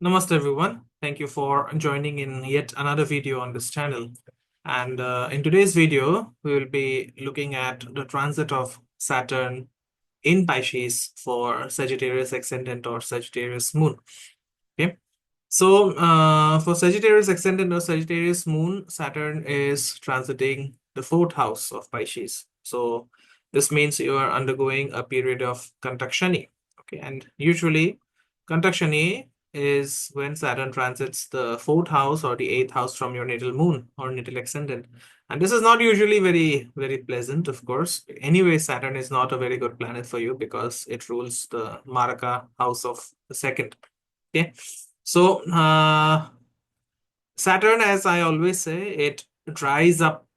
Namaste everyone. Thank you for joining in yet another video on this channel. And in today's video, we will be looking at the transit of Saturn in Pisces for Sagittarius Ascendant or Sagittarius Moon. Okay. So for Sagittarius Ascendant or Sagittarius Moon, Saturn is transiting the fourth house of Pisces. So this means you are undergoing a period of Kantakshani. Okay, and usually Kantakshani is when Saturn transits the fourth house or the eighth house from your natal moon or natal ascendant. And this is not usually very pleasant, of course. Anyway, Saturn is not a very good planet for you because it rules the Maraka house of the second. Okay. So Saturn, as I always say, it dries up,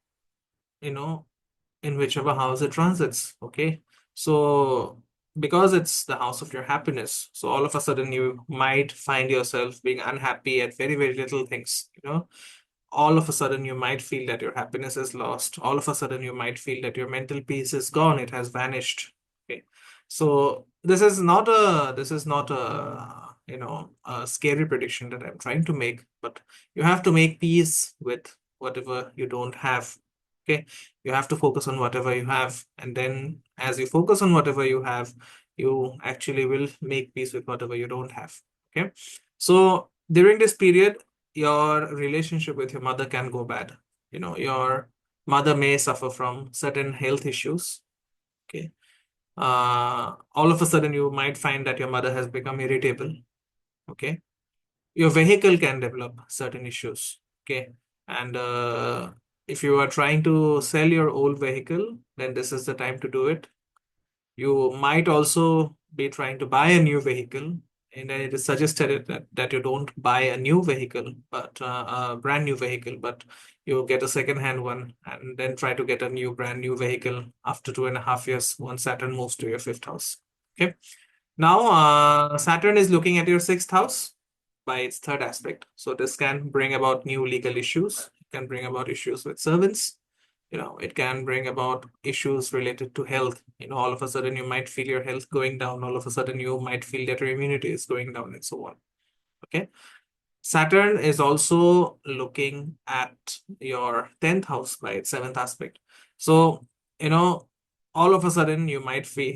in whichever house it transits. Okay. So because it's the house of your happiness, so all of a sudden you might find yourself being unhappy at very little things. All of a sudden you might feel that your happiness is lost. All of a sudden you might feel that your mental peace is gone, it has vanished. Okay. So this is not a scary prediction that I'm trying to make, but you have to make peace with whatever you don't have. Okay. You have to focus on whatever you have, and then as you focus on whatever you have, you actually will make peace with whatever you don't have. Okay. So during this period, your relationship with your mother can go bad. Your mother may suffer from certain health issues. Okay. All of a sudden, you might find that your mother has become irritable. Okay. Your vehicle can develop certain issues. Okay. And if you are trying to sell your old vehicle, then this is the time to do it. You might also be trying to buy a new vehicle, and it is suggested that you don't buy a new vehicle, but a brand new vehicle, but you get a second-hand one and then try to get a new brand new vehicle after 2.5 years once Saturn moves to your fifth house. Okay. Now, Saturn is looking at your sixth house by its third aspect. So this can bring about new legal issues. It can bring about issues with servants. It can bring about issues related to health. All of a sudden you might feel your health going down. All of a sudden you might feel that your immunity is going down and so on. Okay. Saturn is also looking at your 10th house by its seventh aspect. So, all of a sudden you might feel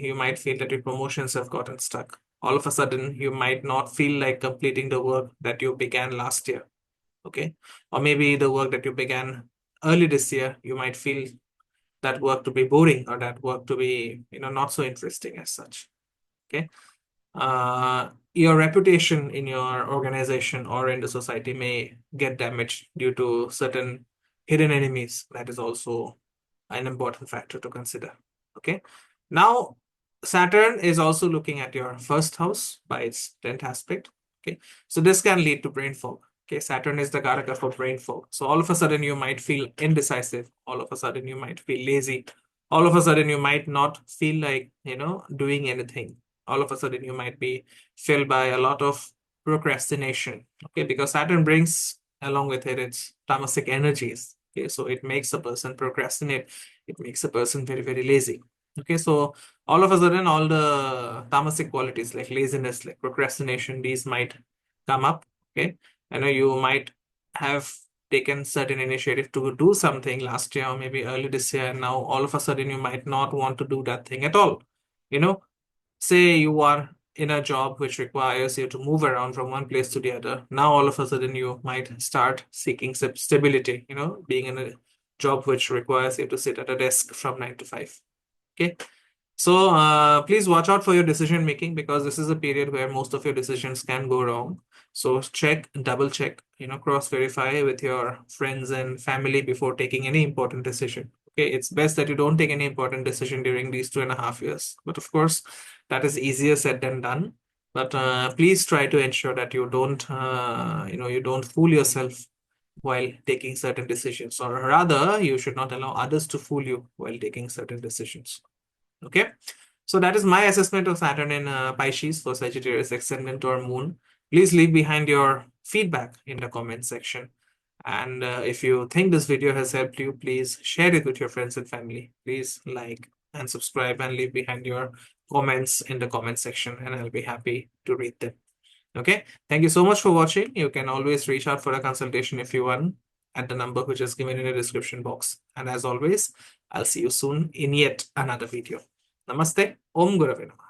that your promotions have gotten stuck. All of a sudden you might not feel like completing the work that you began last year. Okay. Or maybe the work that you began early this year, you might feel that work to be boring or that work to be, not so interesting as such. Okay. Your reputation in your organization or in the society may get damaged due to certain hidden enemies. That is also an important factor to consider. Okay. Now, Saturn is also looking at your first house by its 10th aspect. Okay. So this can lead to brain fog. Okay. Saturn is the Karaka for brain fog. So all of a sudden you might feel indecisive. All of a sudden you might feel lazy. All of a sudden you might not feel like, doing anything. All of a sudden you might be filled by a lot of procrastination. Okay. Because Saturn brings along with it its tamasic energies. Okay. So it makes a person procrastinate. It makes a person very lazy. Okay. So all of a sudden, all the tamasic qualities like laziness, like procrastination, these might come up. Okay. I know you might have taken certain initiative to do something last year or maybe early this year, and now all of a sudden you might not want to do that thing at all. Say you are in a job which requires you to move around from one place to the other. Now all of a sudden you might start seeking stability, being in a job which requires you to sit at a desk from 9 to 5. Okay. So please watch out for your decision making because this is a period where most of your decisions can go wrong. So check, double check, cross verify with your friends and family before taking any important decision. Okay, it's best that you don't take any important decision during these 2.5 years. But of course, that is easier said than done. But please try to ensure that you don't fool yourself while taking certain decisions, or rather, you should not allow others to fool you while taking certain decisions. Okay, so that is my assessment of Saturn in Pisces for Sagittarius Ascendant or Moon. Please leave behind your feedback in the comment section. And if you think this video has helped you, please share it with your friends and family. Please like and subscribe and leave behind your comments in the comment section, and I'll be happy to read them. Okay, thank you so much for watching. You can always reach out for a consultation if you want at the number which is given in the description box. And as always, I'll see you soon in yet another video. Namaste. Om Gurave Namah.